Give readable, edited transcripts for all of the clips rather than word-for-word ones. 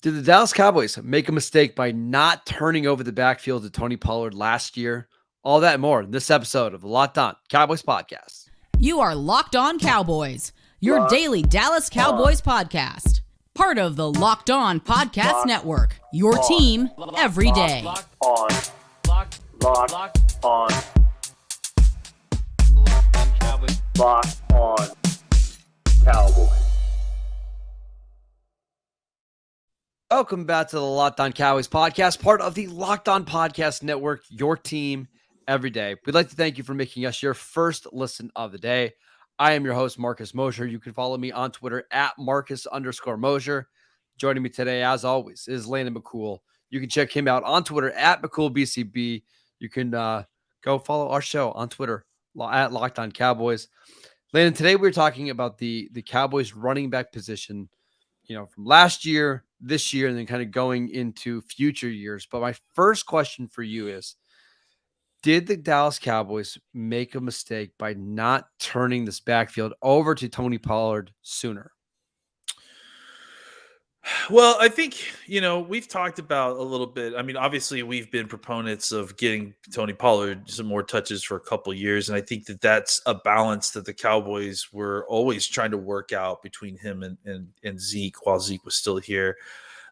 Did the Dallas Cowboys make a mistake by not turning over the backfield to Tony Pollard last year? All that and more in this episode of the Locked On Cowboys podcast. You are Locked On Cowboys, your daily Dallas Cowboys podcast. Part of the Locked On Podcast Network, your team every day. Locked on Cowboys. Locked on Cowboys. Welcome back to the Locked On Cowboys podcast, part of the Locked On Podcast Network, your team every day. We'd like to thank you for making us your first listen of the day. I am your host, Marcus Mosher. You can follow me on Twitter at Marcus_Mosher. Joining me today, as always, is Landon McCool. You can check him out on Twitter at McCoolBCB. You can go follow our show on Twitter at Locked On Cowboys. Landon, today we're talking about the Cowboys running back position, from last year, this year, and then kind of going into future years. But my first question for you is, did the Dallas Cowboys make a mistake by not turning this backfield over to Tony Pollard sooner? Well, I think, we've talked about a little bit. I mean, obviously, we've been proponents of getting Tony Pollard some more touches for a couple of years. And I think that that's a balance that the Cowboys were always trying to work out between him and Zeke while Zeke was still here.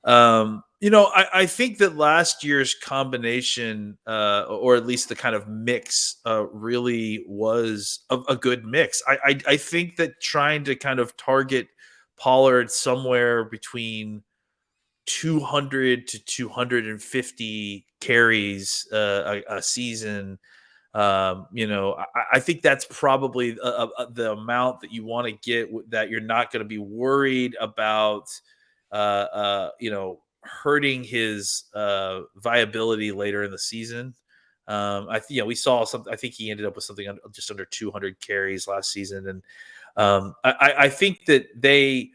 I think that last year's combination, or at least the kind of mix, really was a good mix. I think that trying to kind of target Pollard somewhere between 200 to 250 carries a season. I think that's probably the amount that you want to get, that you're not going to be worried about, hurting his viability later in the season. We saw something. I think he ended up with something just under 200 carries last season, and I think that they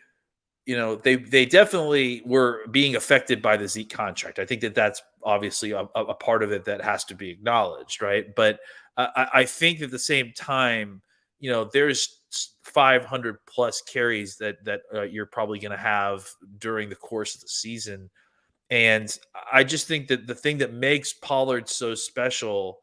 definitely were being affected by the Zeke contract. I think that that's obviously a part of it that has to be acknowledged, right? But I think at the same time, there's 500 plus carries that you're probably going to have during the course of the season. And I just think that the thing that makes Pollard so special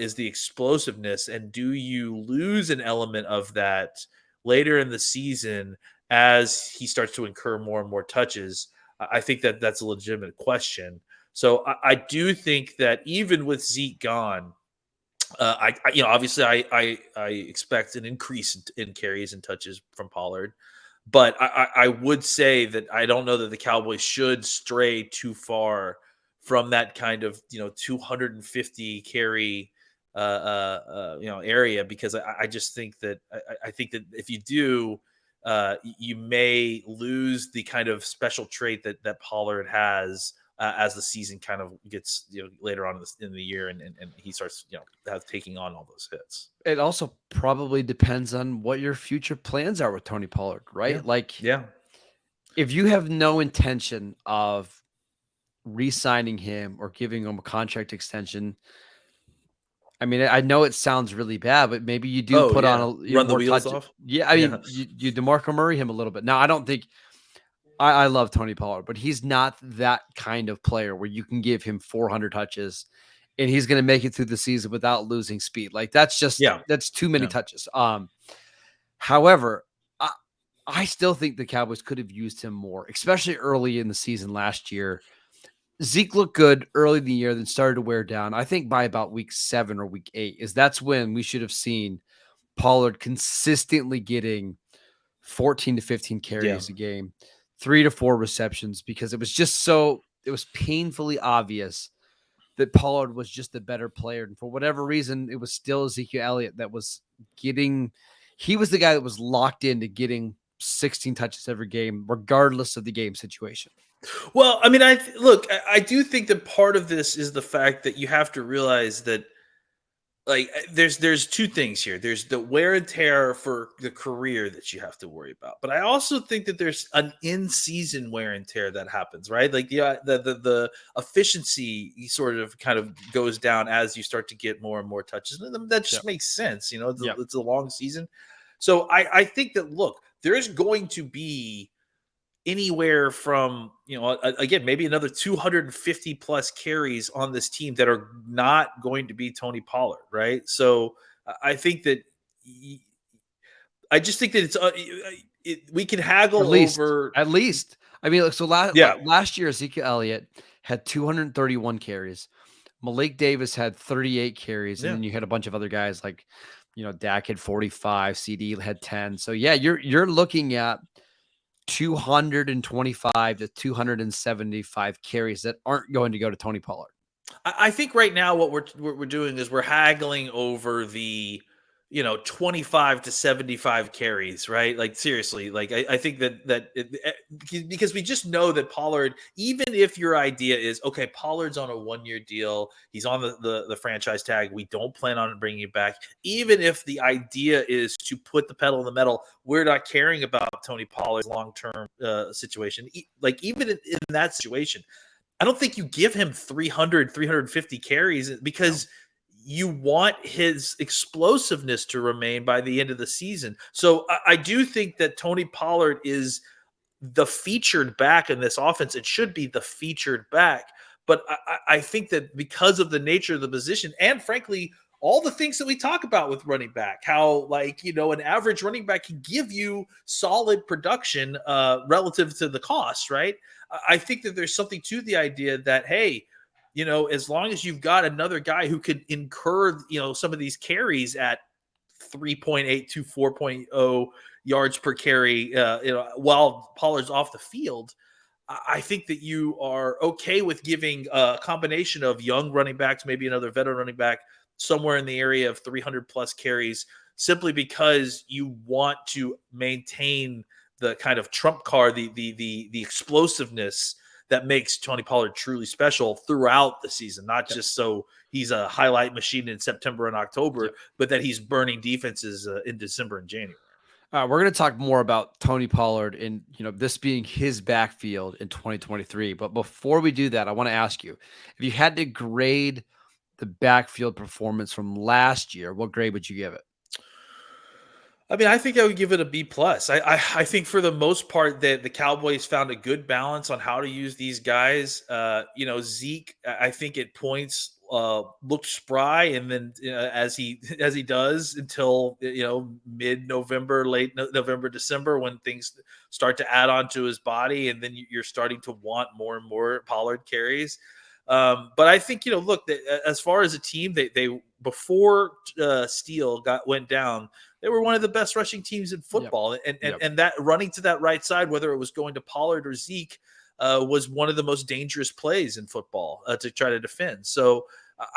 is the explosiveness. And do you lose an element of that later in the season as he starts to incur more and more touches? I think that that's a legitimate question. So I do think that even with Zeke gone, obviously I expect an increase in carries and touches from Pollard, but I would say that I don't know that the Cowboys should stray too far from that kind of 250 carry area, because I just think that I think that if you do, you may lose the kind of special trait that Pollard has as the season kind of gets later on in the year, and he starts taking on all those hits. It also probably depends on what your future plans are with Tony Pollard, right? If you have no intention of re-signing him or giving him a contract extension, I mean, I know it sounds really bad, but maybe you do run the wheels off. Yeah, I mean, you DeMarco Murray him a little bit. Now, I don't think I love Tony Pollard, but he's not that kind of player where you can give him 400 touches and he's going to make it through the season without losing speed. Like that's too many touches. However, I still think the Cowboys could have used him more, especially early in the season last year. Zeke looked good early in the year, then started to wear down. I think by about week 7 or week 8 that's when we should have seen Pollard consistently getting 14 to 15 carries a game, 3 to 4 receptions, because it was painfully obvious that Pollard was just the better player. And for whatever reason, it was still Ezekiel Elliott that was he was the guy that was locked into getting 16 touches every game, regardless of the game situation. Well, I mean, I do think that part of this is the fact that you have to realize that, like, there's two things here. There's the wear and tear for the career that you have to worry about, but I also think that there's an in-season wear and tear that happens, right? Like the efficiency sort of kind of goes down as you start to get more and more touches, and that just makes sense. It's a long season, so I think that, look, there is going to be anywhere from, again, maybe another 250 plus carries on this team that are not going to be Tony Pollard, right? So I think that I just think that we can haggle over at least. I mean, so last year Ezekiel Elliott had 231 carries. Malik Davis had 38 carries, and then you had a bunch of other guys like, Dak had 45, CD had 10. So yeah, you're looking at 225 to 275 carries that aren't going to go to Tony Pollard. I think right now what we're doing is we're haggling over the 25 to 75 carries, right? Like seriously, like I think because we just know that Pollard, even if your idea is okay, Pollard's on a 1-year deal, he's on the franchise tag, we don't plan on bringing him back. Even if the idea is to put the pedal in the metal, we're not caring about Tony Pollard's long-term situation. Like even in that situation, I don't think you give him 300, 350 carries because you want his explosiveness to remain by the end of the season. So I do think that Tony Pollard is the featured back in this offense. It should be the featured back. But I think that because of the nature of the position and frankly, all the things that we talk about with running back, how an average running back can give you solid production relative to the cost, right? I think that there's something to the idea that, hey, as long as you've got another guy who could incur, some of these carries at 3.8 to 4.0 yards per carry, while Pollard's off the field, I think that you are okay with giving a combination of young running backs, maybe another veteran running back, somewhere in the area of 300 plus carries, simply because you want to maintain the kind of trump card, the explosiveness that makes Tony Pollard truly special throughout the season, not just so he's a highlight machine in September and October, but that he's burning defenses in December and January. We're going to talk more about Tony Pollard and, this being his backfield in 2023. But before we do that, I want to ask you, if you had to grade the backfield performance from last year, what grade would you give it? I mean, I think I would give it a B+. I think for the most part that the Cowboys found a good balance on how to use these guys. Zeke, I think at points looked spry, and then as he does until mid-November, late November, December, when things start to add on to his body, and then you're starting to want more and more Pollard carries. But I think look, as far as a team, they before Steele went down, they were one of the best rushing teams in football, and that running to that right side, whether it was going to Pollard or Zeke, was one of the most dangerous plays in football to try to defend. So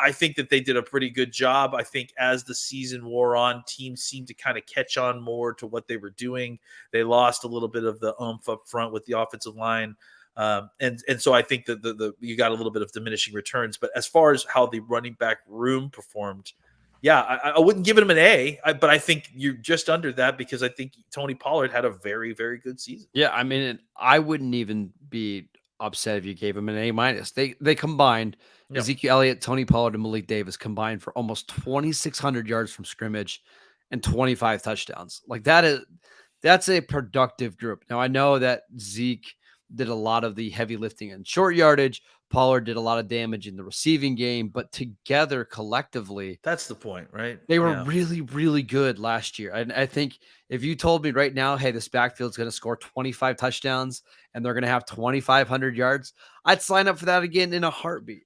I think that they did a pretty good job. I think as the season wore on, teams seemed to kind of catch on more to what they were doing. They lost a little bit of the oomph up front with the offensive line. And so I think that you got a little bit of diminishing returns. But as far as how the running back room performed, I wouldn't give him an A, but I think you're just under that because I think Tony Pollard had a very, very good season. Yeah, I mean, I wouldn't even be upset if you gave him an A-. They combined Ezekiel Elliott, Tony Pollard, and Malik Davis combined for almost 2,600 yards from scrimmage and 25 touchdowns. Like that's a productive group. Now I know that Zeke did a lot of the heavy lifting and short yardage. Pollard did a lot of damage in the receiving game, but together collectively, that's the point, right? They were really, really good last year. And I think if you told me right now, hey, this backfield's going to score 25 touchdowns and they're going to have 2,500 yards, I'd sign up for that again in a heartbeat.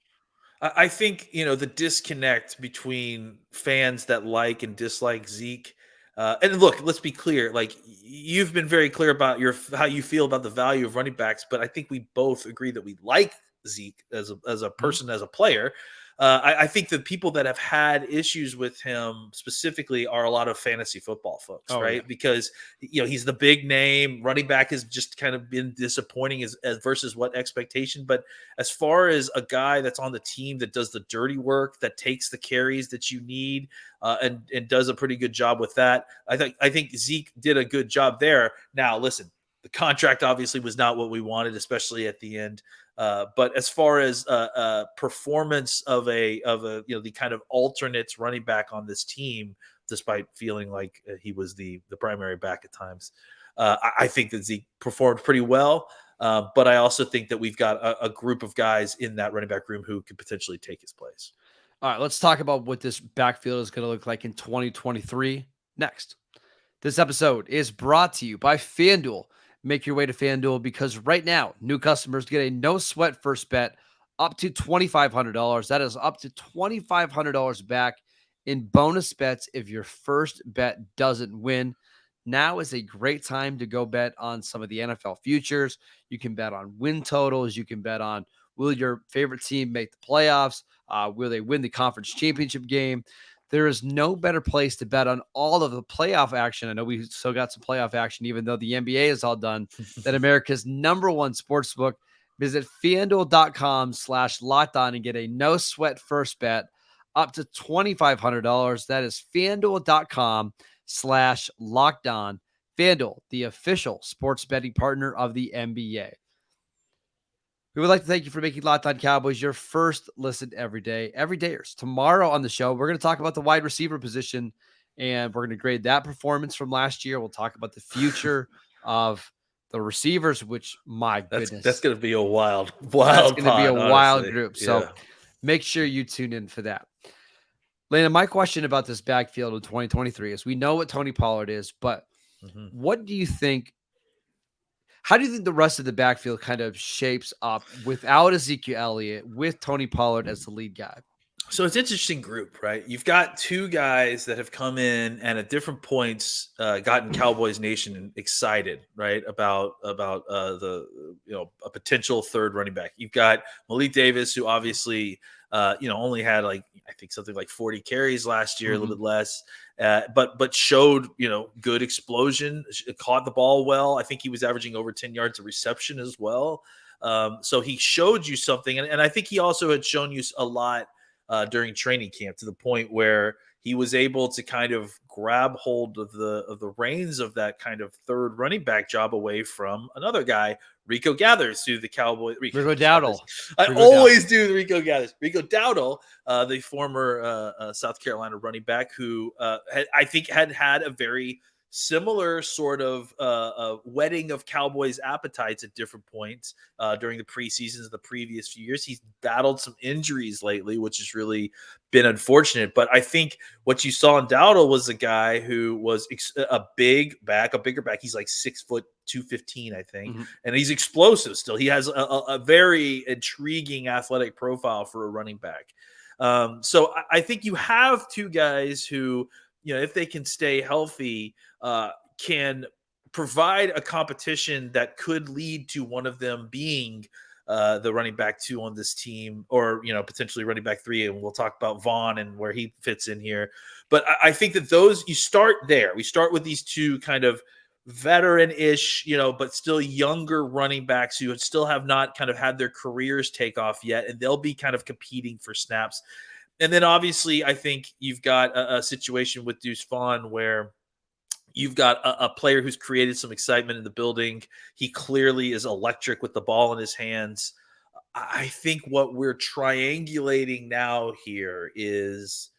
I think, the disconnect between fans that like and dislike Zeke. And look, let's be clear. Like you've been very clear about how you feel about the value of running backs, but I think we both agree that we like Zeke as a person, as a player. I think the people that have had issues with him specifically are a lot of fantasy football folks, right? Yeah. Because he's the big name. Running back has just kind of been disappointing as versus what expectation. But as far as a guy that's on the team that does the dirty work, that takes the carries that you need, and does a pretty good job with that, I think Zeke did a good job there. Now, listen, the contract obviously was not what we wanted, especially at the end. But as far as performance of the kind of alternates running back on this team, despite feeling like he was the primary back at times, I think that Zeke performed pretty well. But I also think that we've got a group of guys in that running back room who could potentially take his place. All right, let's talk about what this backfield is going to look like in 2023 next. This episode is brought to you by FanDuel. Make your way to FanDuel because right now, new customers get a no-sweat first bet up to $2,500. That is up to $2,500 back in bonus bets if your first bet doesn't win. Now is a great time to go bet on some of the NFL futures. You can bet on win totals. You can bet on will your favorite team make the playoffs? Will they win the conference championship game? There is no better place to bet on all of the playoff action. I know we still got some playoff action, even though the NBA is all done, than America's #1 sportsbook. Visit FanDuel.com/LockedOn and get a no-sweat first bet up to $2,500. That is FanDuel.com/LockedOn. FanDuel, the official sports betting partner of the NBA. We would like to thank you for making Locked On Cowboys your first listen every day. Everydayers. Tomorrow on the show, we're going to talk about the wide receiver position, and we're going to grade that performance from last year. We'll talk about the future of the receivers, which, my goodness. That's going to be a wild That's going to be a wild group. So yeah. Make sure you tune in for that. Landon, my question about this backfield in 2023 is we know what Tony Pollard is, but what do you think? How do you think the rest of the backfield kind of shapes up without Ezekiel Elliott, with Tony Pollard as the lead guy? So it's an interesting group, right? You've got two guys that have come in and at different points gotten Cowboys Nation excited, right? About a potential third running back. You've got Malik Davis, who obviously only had I think something like 40 carries last year, a little bit less, but showed good explosion, caught the ball well. I think he was averaging over 10 yards of reception as well. So he showed you something, and I think he also had shown you a lot during training camp, to the point where he was able to kind of grab hold of the reins of that kind of third running back job away from another guy, Rico Gathers, who the Cowboys. Rico Dowdle. Always do the Rico Gathers. Rico Dowdle, the former South Carolina running back, who I think had a very similar sort of whetting of Cowboys' appetites at different points during the preseasons of the previous few years. He's battled some injuries lately, which has really been unfortunate. But I think what you saw in Dowdle was a guy who was a bigger back. He's like 6 foot 215, I think, and he's explosive still. He has a very intriguing athletic profile for a running back. So I think you have two guys who, if they can stay healthy, can provide a competition that could lead to one of them being the running back 2 on this team, or potentially running back 3. And we'll talk about Vaughn and where he fits in here. But I think that you start there. We start with these two kind of veteran-ish, but still younger running backs who still have not kind of had their careers take off yet, and they'll be kind of competing for snaps. And then obviously I think you've got a situation with Deuce Vaughn where you've got a player who's created some excitement in the building. He clearly is electric with the ball in his hands. I think what we're triangulating now here is,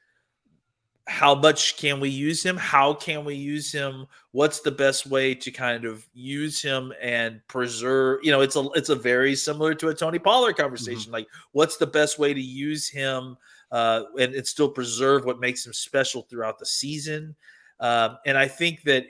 how much can we use him? How can we use him? What's the best way to kind of use him and preserve? It's a very similar to a Tony Pollard conversation. Like, what's the best way to use him and still preserve what makes him special throughout the season? And I think that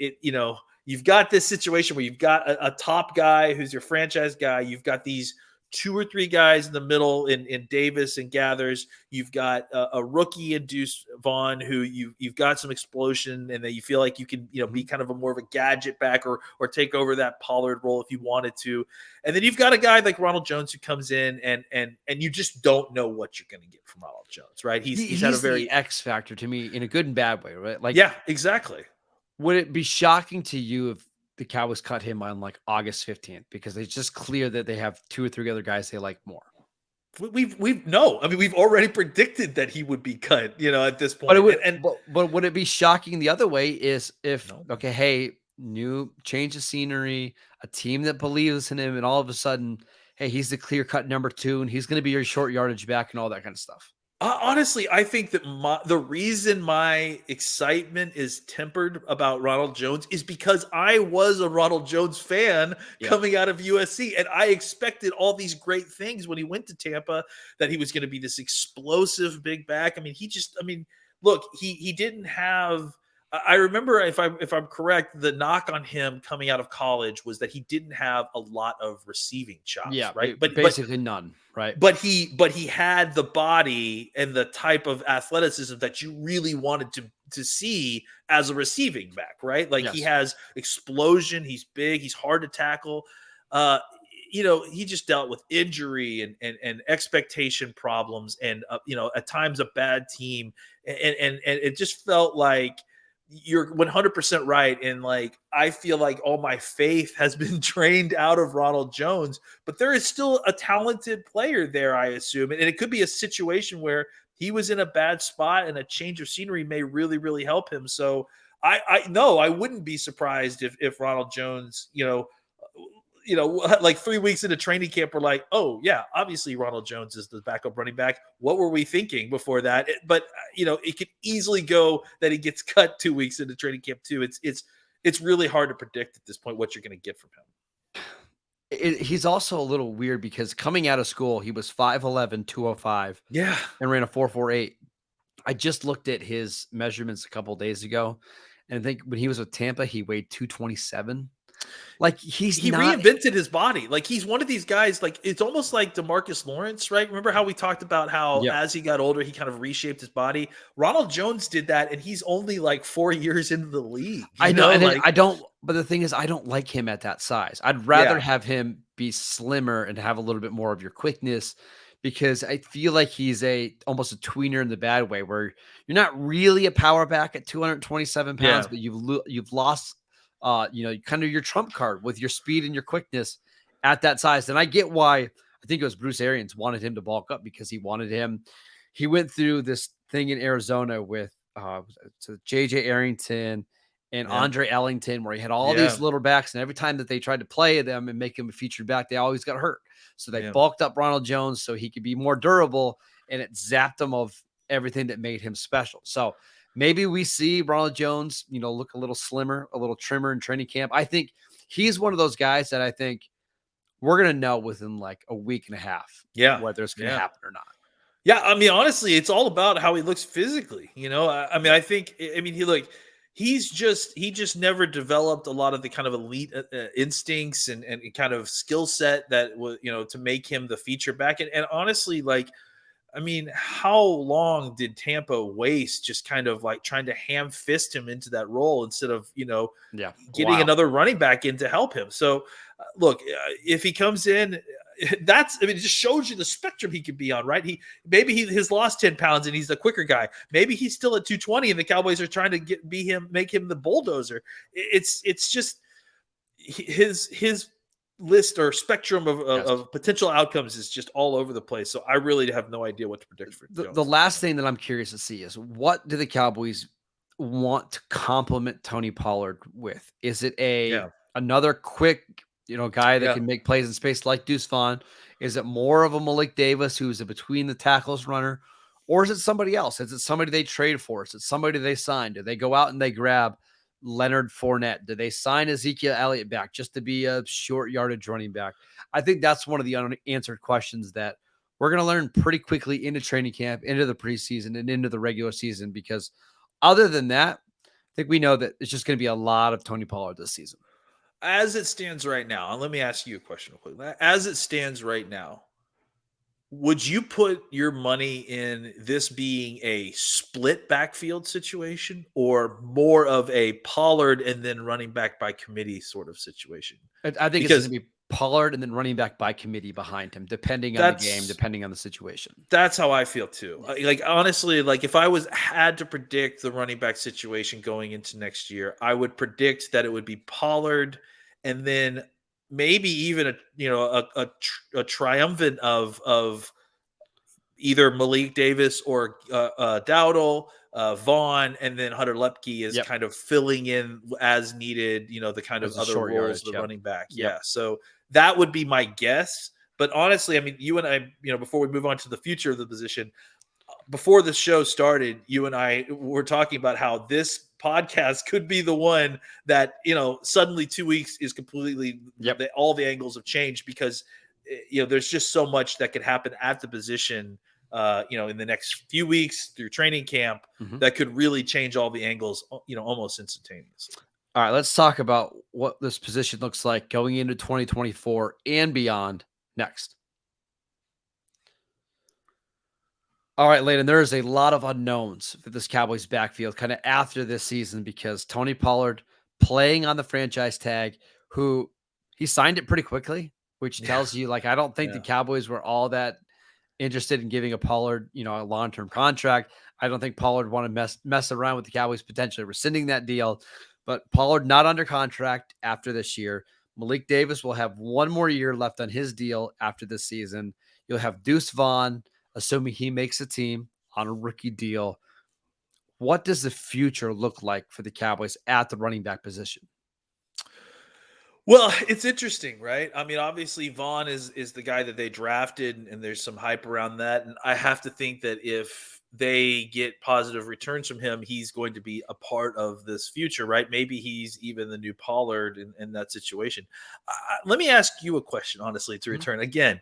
you've got this situation where you've got a top guy who's your franchise guy. You've got these 2 or 3 guys in the middle in Davis and Gathers. You've got a rookie in Deuce Vaughn, who you've got some explosion, and that you feel like you can be kind of more of a gadget back or take over that Pollard role if you wanted to. And then you've got a guy like Ronald Jones who comes in and you just don't know what you're going to get from Ronald Jones, right? He's had a very X factor to me in a good and bad way, right? Like, yeah, exactly. Would it be shocking to you if the Cowboys cut him on like August 15th, because it's just clear that they have 2 or 3 other guys they like more? We've already predicted that he would be cut, at this point. But would it be shocking the other way is if, okay, hey, new change of scenery, a team that believes in him, and all of a sudden, hey, he's the clear cut number 2 and he's going to be your short yardage back and all that kind of stuff? Honestly, I think that the reason my excitement is tempered about Ronald Jones is because I was a Ronald Jones fan coming out of USC, and I expected all these great things when he went to Tampa, that he was going to be this explosive big back. I mean, look, he didn't have. I remember, if I'm correct, the knock on him coming out of college was that he didn't have a lot of receiving chops, right? But basically none, right? But he had the body and the type of athleticism that you really wanted to see as a receiving back, right? Like he has explosion, he's big, he's hard to tackle. He just dealt with injury and expectation problems, and at times a bad team, and it just felt like. You're 100% right. And like, I feel like all my faith has been drained out of Ronald Jones, but there is still a talented player there, I assume. And it could be a situation where he was in a bad spot and a change of scenery may really, really help him. So I wouldn't be surprised if Ronald Jones, like 3 weeks into training camp, we're like, oh yeah, obviously Ronald Jones is the backup running back. What were we thinking before that? But it could easily go that he gets cut 2 weeks into training camp too. It's really hard to predict at this point what you're going to get from him. He's also a little weird because coming out of school, he was 5'11", 205. Yeah. And ran a 4.48. I just looked at his measurements a couple of days ago, and I think when he was with Tampa, he weighed 227. Like he reinvented his body. Like he's one of these guys, like it's almost like DeMarcus Lawrence, right? Remember how we talked about how as he got older, he kind of reshaped his body. Ronald Jones did that, and he's only like 4 years into the league. I know. And but the thing is, I don't like him at that size. I'd rather have him be slimmer and have a little bit more of your quickness, because I feel like he's almost a tweener in the bad way, where you're not really a power back at 227 pounds, but you've lost kind of your trump card with your speed and your quickness at that size. And I get why. I think it was Bruce Arians wanted him to bulk up, because he wanted him. He went through this thing in Arizona with JJ Arrington and Andre Ellington, where he had all these little backs, and every time that they tried to play them and make him a featured back, they always got hurt. So they bulked up Ronald Jones so he could be more durable, and it zapped him of everything that made him special. So maybe we see Ronald Jones, look a little slimmer, a little trimmer in training camp. I think he's one of those guys that I think we're going to know within like a week and a half whether it's going to happen or not. Yeah, I mean, honestly, it's all about how he looks physically. He just never developed a lot of the kind of elite instincts and kind of skill set that was, to make him the feature back. And honestly, like, I mean, how long did Tampa waste just kind of like trying to ham fist him into that role instead of, getting another running back in to help him? So look, if he comes in, it just shows you the spectrum he could be on, right? Maybe he's lost 10 pounds and he's the quicker guy. Maybe he's still at 220 and the Cowboys are trying to make him the bulldozer. It's just his list or spectrum of potential outcomes is just all over the place. So I really have no idea what to predict for the last thing that I'm curious to see is, what do the Cowboys want to complement Tony Pollard with? Is it another quick guy that can make plays in space like Deuce Vaughn? Is it more of a Malik Davis who's a between the tackles runner? Or is it somebody else? Is it somebody they trade for? Is it somebody they signed? Do they go out and they grab Leonard Fournette? Do they sign Ezekiel Elliott back just to be a short yardage running back? I think that's one of the unanswered questions that we're going to learn pretty quickly into training camp, into the preseason, and into the regular season, because other than that, I think we know that it's just going to be a lot of Tony Pollard this season. As it stands right now, and let me ask you a question real quick. As it stands right now, would you put your money in this being a split backfield situation, or more of a Pollard and then running back by committee sort of situation? I think it's going to be Pollard and then running back by committee behind him, depending on the game, depending on the situation. That's how I feel too. Like, honestly, like if I had to predict the running back situation going into next year, I would predict that it would be Pollard and then maybe even a triumvirate of either Malik Davis or Dowdle, Vaughn, and then Hunter Lepke is kind of filling in as needed, the kind of other roles, the running back. Yeah. So that would be my guess. But honestly, I mean, you and I, before we move on to the future of the position, before the show started, you and I were talking about how this podcast could be the one that, suddenly 2 weeks is completely all the angles have changed because, there's just so much that could happen at the position, in the next few weeks through training camp that could really change all the angles, almost instantaneously. All right, let's talk about what this position looks like going into 2024 and beyond next. All right, Landon, there is a lot of unknowns for this Cowboys backfield kind of after this season because Tony Pollard playing on the franchise tag, who he signed it pretty quickly, which tells you, I don't think the Cowboys were all that interested in giving a Pollard, a long-term contract. I don't think Pollard wanted to mess around with the Cowboys potentially rescinding that deal. But Pollard not under contract after this year. Malik Davis will have one more year left on his deal after this season. You'll have Deuce Vaughn, assuming he makes a team on a rookie deal. What does the future look like for the Cowboys at the running back position? Well, it's interesting, right? I mean, obviously Vaughn is the guy that they drafted, and there's some hype around that. And I have to think that if they get positive returns from him, he's going to be a part of this future, right? Maybe he's even the new Pollard in that situation. Let me ask you a question, honestly, to return again.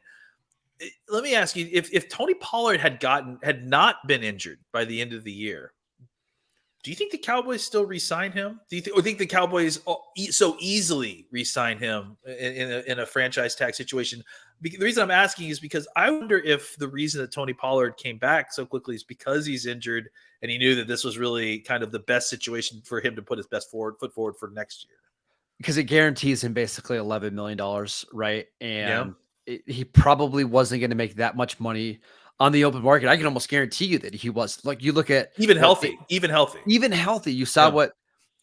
Let me ask you, if Tony Pollard had not been injured by the end of the year, do you think the Cowboys still re-sign him? Do you think the Cowboys so easily re-sign him in a franchise tag situation? The reason I'm asking is because I wonder if the reason that Tony Pollard came back so quickly is because he's injured and he knew that this was really kind of the best situation for him to put his best foot forward for next year. Because it guarantees him basically $11 million, right? And he probably wasn't going to make that much money on the open market. I can almost guarantee you that he was. You look at even healthy. You saw what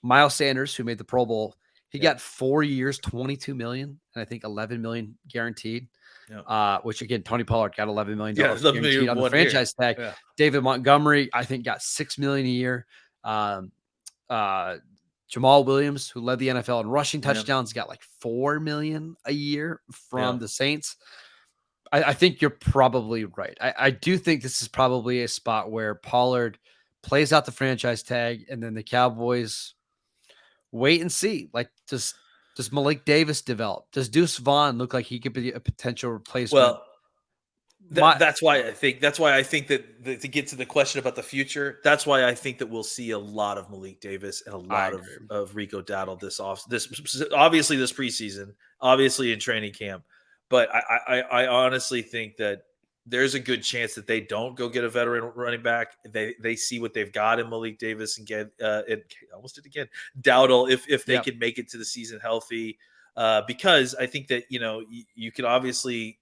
Miles Sanders, who made the Pro Bowl, he got 4 years, $22 million, and I think $11 million guaranteed. Which again, Tony Pollard got $11 million guaranteed on the franchise tag. David Montgomery, I think, got $6 million a year. Jamal Williams, who led the NFL in rushing touchdowns, got $4 million a year from the Saints. I think you're probably right. I do think this is probably a spot where Pollard plays out the franchise tag, and then the Cowboys wait and see. Does Malik Davis develop? Does Deuce Vaughn look like he could be a potential replacement? Well, that's why I think that to get to the question about the future, that's why I think that we'll see a lot of Malik Davis and a lot of Rico Dowdle this obviously this preseason, obviously in training camp. But I honestly think that there's a good chance that they don't go get a veteran running back. They see what they've got in Malik Davis and get almost did again Dowdle if they can make it to the season healthy. Because I think that you can obviously.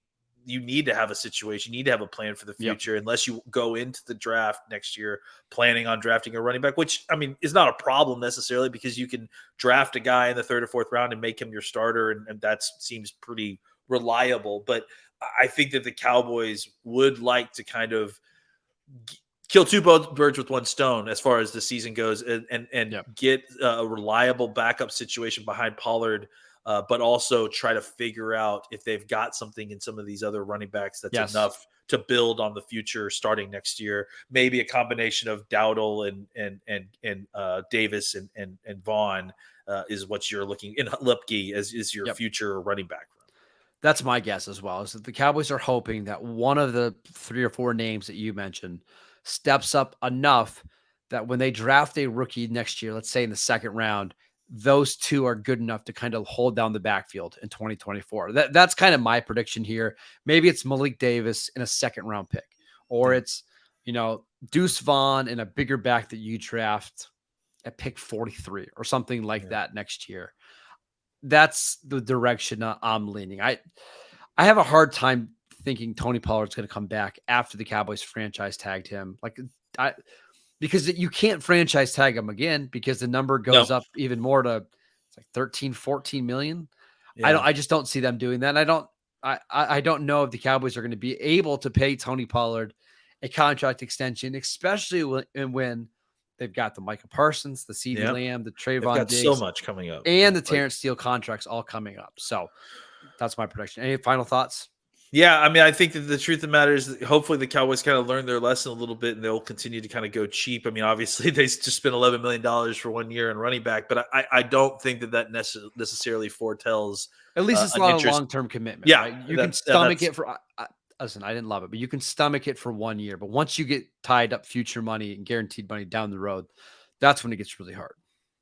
You need to have a situation. You need to have a plan for the future unless you go into the draft next year planning on drafting a running back, which, I mean, is not a problem necessarily because you can draft a guy in the 3rd or 4th round and make him your starter. And that seems pretty reliable. But I think that the Cowboys would like to kind of kill two birds with one stone as far as the season goes and get a reliable backup situation behind Pollard. But also try to figure out if they've got something in some of these other running backs that's enough to build on the future starting next year. Maybe a combination of Dowdle and Davis and Vaughn is what you're looking in. Lipke is your future running back. That's my guess as well. Is that the Cowboys are hoping that one of the 3 or 4 names that you mentioned steps up enough that when they draft a rookie next year, let's say in the 2nd round, those two are good enough to kind of hold down the backfield in 2024. That's kind of my prediction here. Maybe it's Malik Davis in a 2nd round pick, or it's, Deuce Vaughn in a bigger back that you draft at pick 43 or something like that next year. That's the direction I'm leaning. I have a hard time thinking Tony Pollard's going to come back after the Cowboys franchise tagged him. Because you can't franchise tag him again because the number goes up even more to 13, 14 million. Yeah. I just don't see them doing that. And I don't know if the Cowboys are going to be able to pay Tony Pollard a contract extension, especially when they've got the Micah Parsons, the CeeDee Lamb, the Trayvon Diggs, so much coming up, and the Terrence Steele contracts all coming up. So that's my prediction. Any final thoughts? Yeah, I mean, I think that the truth of the matter is that hopefully the Cowboys kind of learn their lesson a little bit and they'll continue to kind of go cheap. I mean, obviously they just spent $11 million for 1 year in running back, but I don't think that necessarily foretells At least it's an not a interest. long-term commitment, Yeah, right? You can stomach it for listen, I didn't love it, but you can stomach it for 1 year. But once you get tied up future money and guaranteed money down the road, that's when it gets really hard.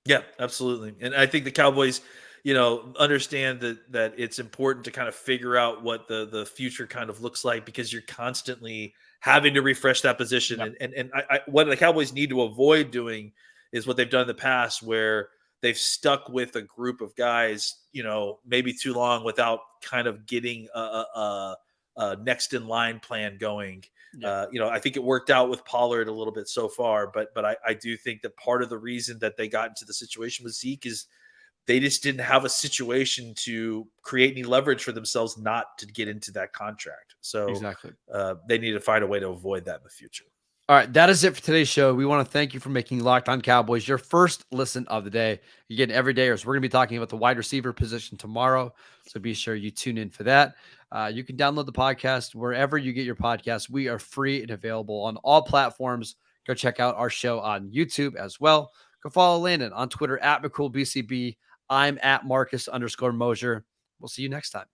Yeah, absolutely. And I think the Cowboys, understand that it's important to kind of figure out what the future kind of looks like because you're constantly having to refresh that position. Yep. And what the Cowboys need to avoid doing is what they've done in the past where they've stuck with a group of guys, maybe too long without kind of getting a next in line plan going. Yeah. I think it worked out with Pollard a little bit so far, but I do think that part of the reason that they got into the situation with Zeke is they just didn't have a situation to create any leverage for themselves not to get into that contract. So Exactly. They need to find a way to avoid that in the future. All right, that is it for today's show. We want to thank you for making Locked On Cowboys your first listen of the day. You get it every day, so we're going to be talking about the wide receiver position tomorrow. So be sure you tune in for that. You can download the podcast wherever you get your podcasts. We are free and available on all platforms. Go check out our show on YouTube as well. Go follow Landon on Twitter at McCoolBCB. I'm at Marcus_Mosher. We'll see you next time.